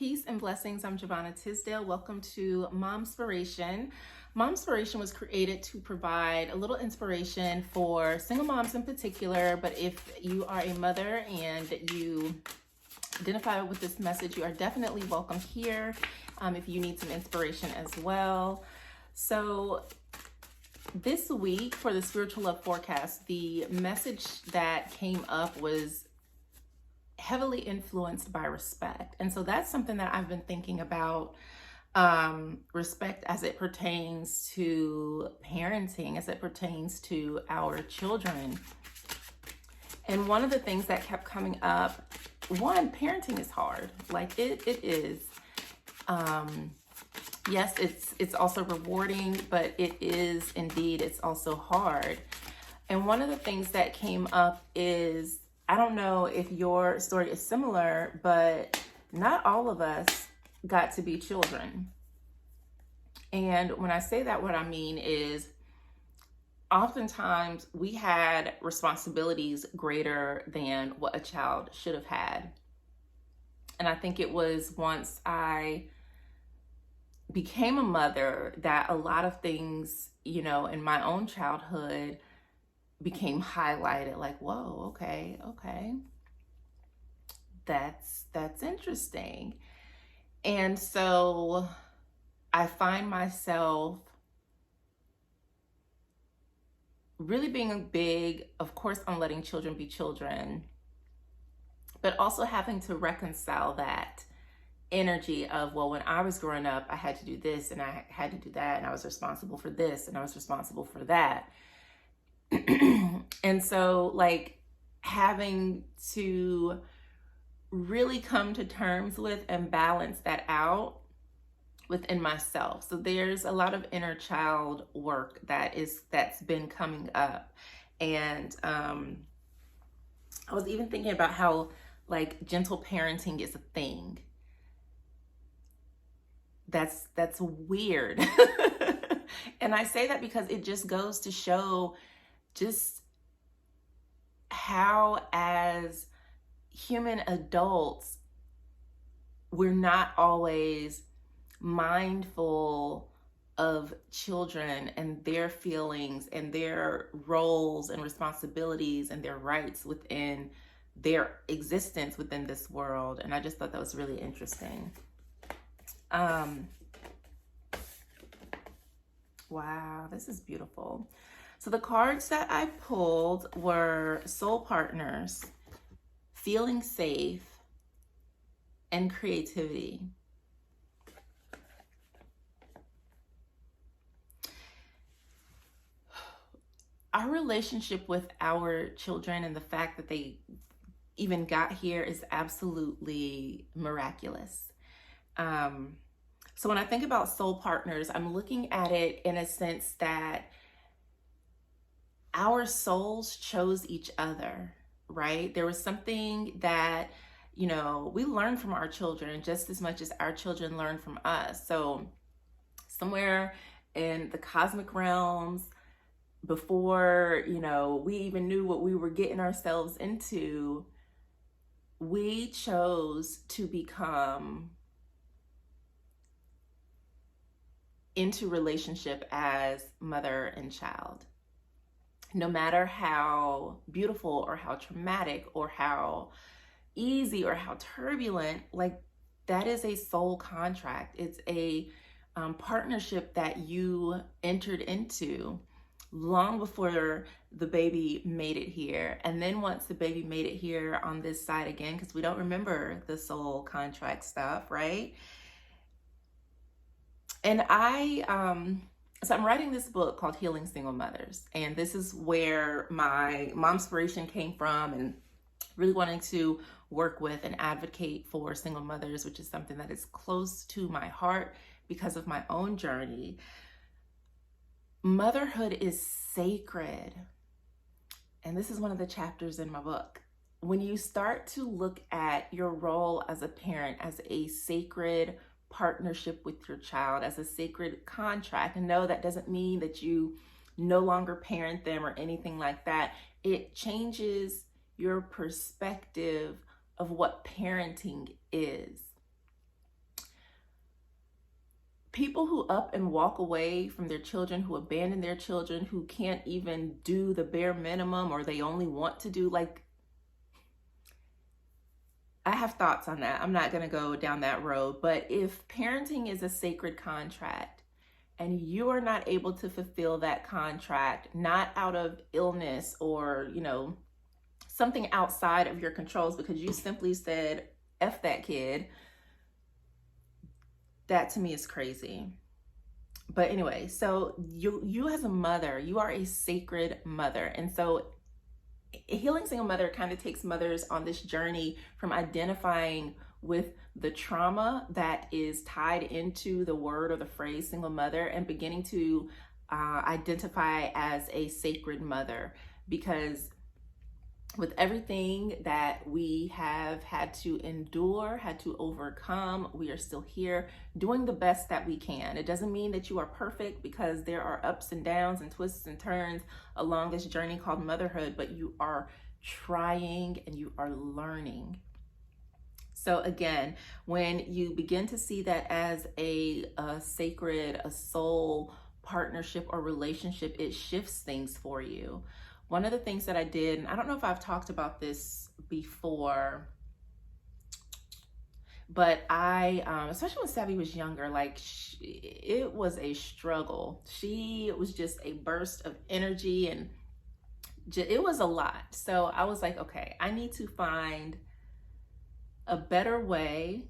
Peace and blessings. I'm Jovhannah Tisdale. Welcome to Momspiration. Momspiration was created to provide a little inspiration for single moms in particular, but if you are a mother and you identify with this message, you are definitely welcome here if you need some inspiration as well. So this week for the Spiritual Love Forecast, the message that came up was heavily influenced by respect. And so that's something that I've been thinking about, respect as it pertains to parenting, as it pertains to our children. And one of the things that kept coming up, one, parenting is hard. Like it is. Yes, it's also rewarding, but it is indeed, it's also hard. And one of the things that came up is, I don't know if your story is similar, but not all of us got to be children. And when I say that, what I mean is oftentimes we had responsibilities greater than what a child should have had. And I think it was once I became a mother that a lot of things, in my own childhood became highlighted, like, whoa, okay, that's interesting. And so I find myself really being big, of course, on letting children be children, but also having to reconcile that energy of, well, when I was growing up, I had to do this and I had to do that, and I was responsible for this and I was responsible for that. And so, like, having to really come to terms with and balance that out within myself. So there's a lot of inner child work that's been coming up. And I was even thinking about how, like, gentle parenting is a thing. That's weird. And I say that because it just goes to show just how, as human adults, we're not always mindful of children and their feelings and their roles and responsibilities and their rights within their existence within this world. And I just thought that was really interesting. Wow, this is beautiful. So the cards that I pulled were soul partners, feeling safe, and creativity. Our relationship with our children and the fact that they even got here is absolutely miraculous. So when I think about soul partners, I'm looking at it in a sense that our souls chose each other, right? There was something that, we learn from our children just as much as our children learn from us. So somewhere in the cosmic realms, before, we even knew what we were getting ourselves into, we chose to become into relationship as mother and child. No matter how beautiful or how traumatic or how easy or how turbulent, like, that is a soul contract. It's a partnership that you entered into long before the baby made it here. And then once the baby made it here on this side again, because we don't remember the soul contract stuff, right? And so I'm writing this book called Healing Single Mothers. And this is where my Momspiration came from, and really wanting to work with and advocate for single mothers, which is something that is close to my heart because of my own journey. Motherhood is sacred. And this is one of the chapters in my book. When you start to look at your role as a parent as a sacred partnership with your child, as a sacred contract, and no, that doesn't mean that you no longer parent them or anything like that. It changes your perspective of what parenting is. people who up and walk away from their children, who abandon their children, who can't even do the bare minimum, or they only want to do, like, I have thoughts on that. I'm not going to go down that road. But if parenting is a sacred contract and you are not able to fulfill that contract, not out of illness or, you know, something outside of your controls, because you simply said, F that kid, that to me is crazy. But anyway, so you as a mother, you are a sacred mother. And so Healing Single Mother kind of takes mothers on this journey from identifying with the trauma that is tied into the word or the phrase single mother, and beginning to identify as a sacred mother. Because with everything that we have had to endure, had to overcome, we are still here doing the best that we can. It doesn't mean that you are perfect, because there are ups and downs and twists and turns along this journey called motherhood, but you are trying and you are learning. So again, when you begin to see that as a sacred, a soul partnership or relationship, it shifts things for you. One of the things that I did, and I don't know if I've talked about this before, but I, especially when Savvy was younger, like it was a struggle. She was just a burst of energy, and it was a lot. So I was like, okay, I need to find a better way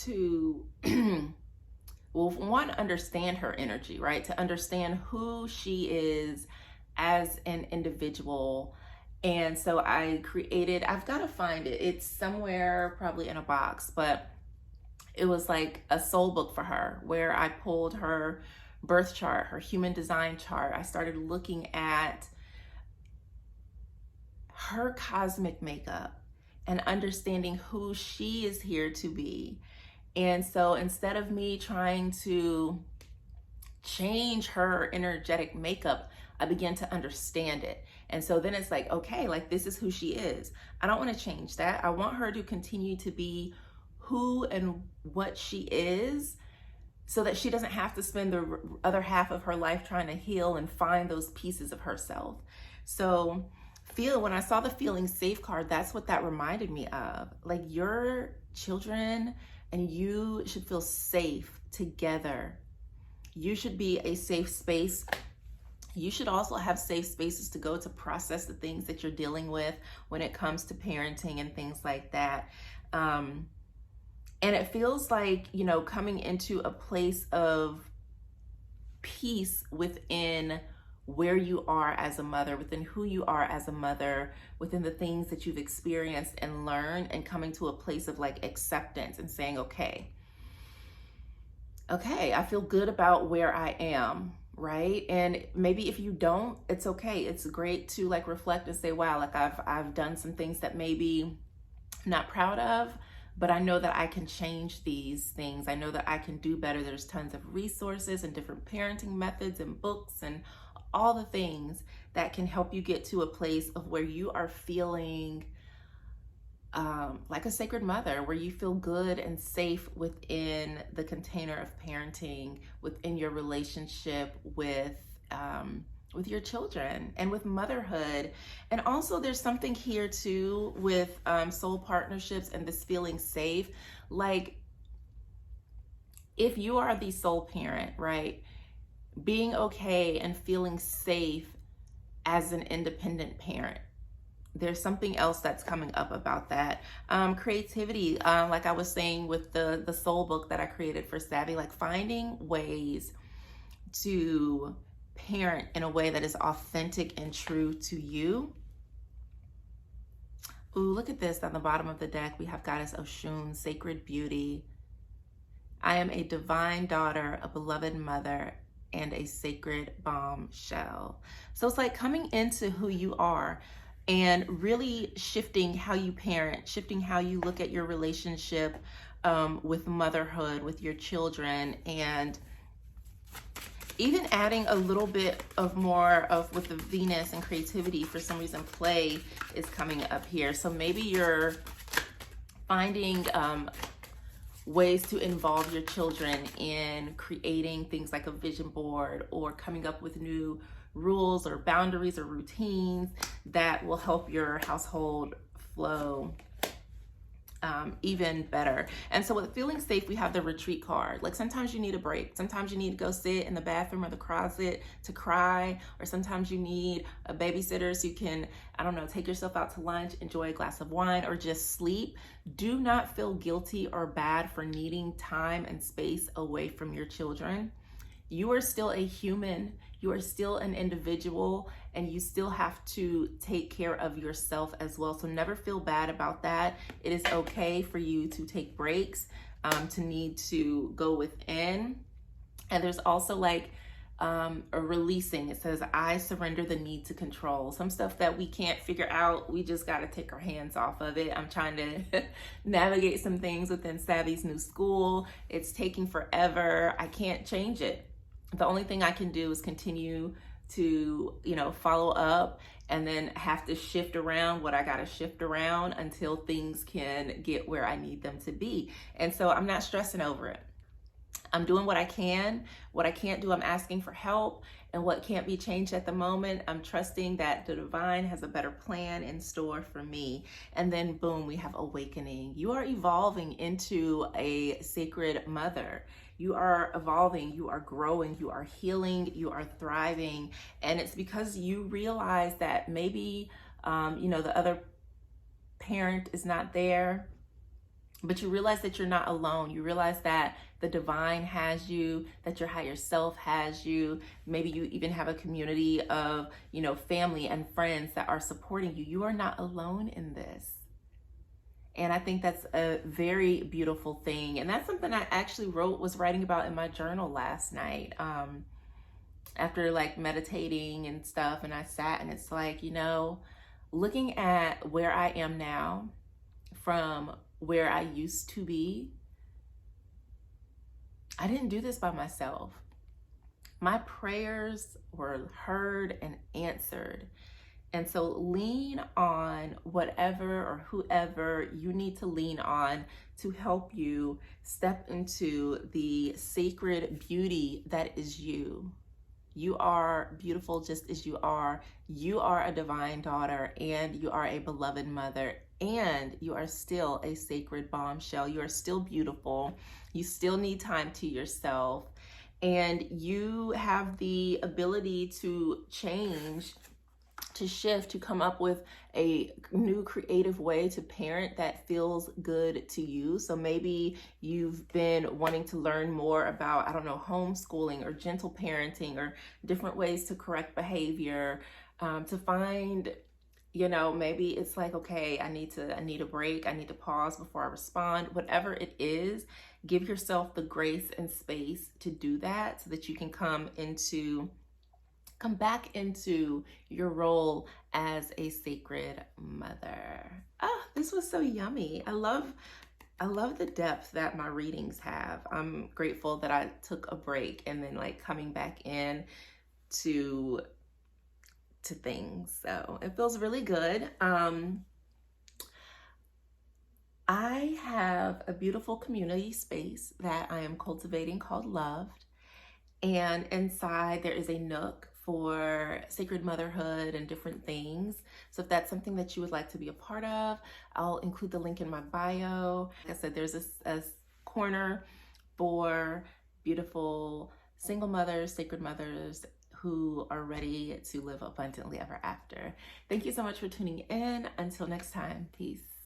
to, well, one, understand her energy, right? To understand who she is as an individual. And so I created, I've got to find it. It's somewhere probably in a box, but it was like a soul book for her, where I pulled her birth chart, her human design chart. I started looking at her cosmic makeup and understanding who she is here to be. And so instead of me trying to change her energetic makeup, I began to understand it. And so then it's like, okay, like this is who she is. I don't want to change that. I want her to continue to be who and what she is, so that she doesn't have to spend the other half of her life trying to heal and find those pieces of herself. So when I saw the feeling safe card, that's what that reminded me of. Like, your children and you should feel safe together. You should be a safe space. You should also have safe spaces to go to process the things that you're dealing with when it comes to parenting and things like that. And it feels like, you know, coming into a place of peace within where you are as a mother, within who you are as a mother, within the things that you've experienced and learned, and coming to a place of like acceptance and saying, okay, I feel good about where I am, right? And maybe if you don't, it's okay. It's great to like reflect and say, wow, like I've done some things that maybe I'm not proud of, but I know that I can change these things. I know that I can do better. There's tons of resources and different parenting methods and books and all the things that can help you get to a place of where you are feeling like a sacred mother, where you feel good and safe within the container of parenting, within your relationship with your children and with motherhood. And also there's something here too with soul partnerships and this feeling safe. Like, if you are the soul parent, right, being okay and feeling safe as an independent parent, there's something else that's coming up about that. Creativity, like I was saying with the soul book that I created for Savvy, like finding ways to parent in a way that is authentic and true to you. Ooh, look at this. On the bottom of the deck, we have Goddess Oshun, Sacred Beauty. I am a divine daughter, a beloved mother, and a sacred bombshell. So it's like coming into who you are and really shifting how you parent, shifting how you look at your relationship with motherhood, with your children, and even adding a little bit of more of with the Venus and creativity. For some reason, play is coming up here. So maybe you're finding ways to involve your children in creating things like a vision board or coming up with new rules or boundaries or routines that will help your household flow even better. And so with feeling safe, we have the retreat card. Like sometimes you need a break. Sometimes you need to go sit in the bathroom or the closet to cry, or sometimes you need a babysitter so you can, I don't know, take yourself out to lunch, enjoy a glass of wine, or just sleep. Do not feel guilty or bad for needing time and space away from your children. You are still a human, you are still an individual, and you still have to take care of yourself as well. So never feel bad about that. It is okay for you to take breaks, to need to go within. And there's also like a releasing. It says, I surrender the need to control. Some stuff that we can't figure out, we just got to take our hands off of it. I'm trying to navigate some things within Savvy's new school. It's taking forever. I can't change it. The only thing I can do is continue to, follow up, and then have to shift around what I got to shift around until things can get where I need them to be. And so I'm not stressing over it. I'm doing what I can. What I can't do, I'm asking for help. And what can't be changed at the moment, I'm trusting that the divine has a better plan in store for me. And then boom, we have awakening. You are evolving into a sacred mother. You are evolving, you are growing, you are healing, you are thriving. And it's because you realize that maybe, the other parent is not there, but you realize that you're not alone. You realize that the divine has you, that your higher self has you. Maybe you even have a community of, family and friends that are supporting you. You are not alone in this. And I think that's a very beautiful thing. And that's something I actually was writing about in my journal last night. After like meditating and stuff, and I sat, and it's like, looking at where I am now from where I used to be, I didn't do this by myself. My prayers were heard and answered. And so lean on whatever or whoever you need to lean on to help you step into the sacred beauty that is you. You are beautiful just as you are. You are a divine daughter, and you are a beloved mother, and you are still a sacred bombshell. You are still beautiful. You still need time to yourself, and you have the ability to change, to shift, to come up with a new creative way to parent that feels good to you. So maybe you've been wanting to learn more about, homeschooling or gentle parenting or different ways to correct behavior, to find, maybe it's like, okay, I need a break. I need to pause before I respond. Whatever it is, give yourself the grace and space to do that so that you can come back into your role as a sacred mother. This was so yummy. I love the depth that my readings have. I'm grateful that I took a break and then coming back in to things. So it feels really good. I have a beautiful community space that I am cultivating called Loved. And inside there is a nook for sacred motherhood and different things. So if that's something that you would like to be a part of, I'll include the link in my bio. Like I said, there's a corner for beautiful single mothers, sacred mothers who are ready to live abundantly ever after. Thank you so much for tuning in. Until next time, peace.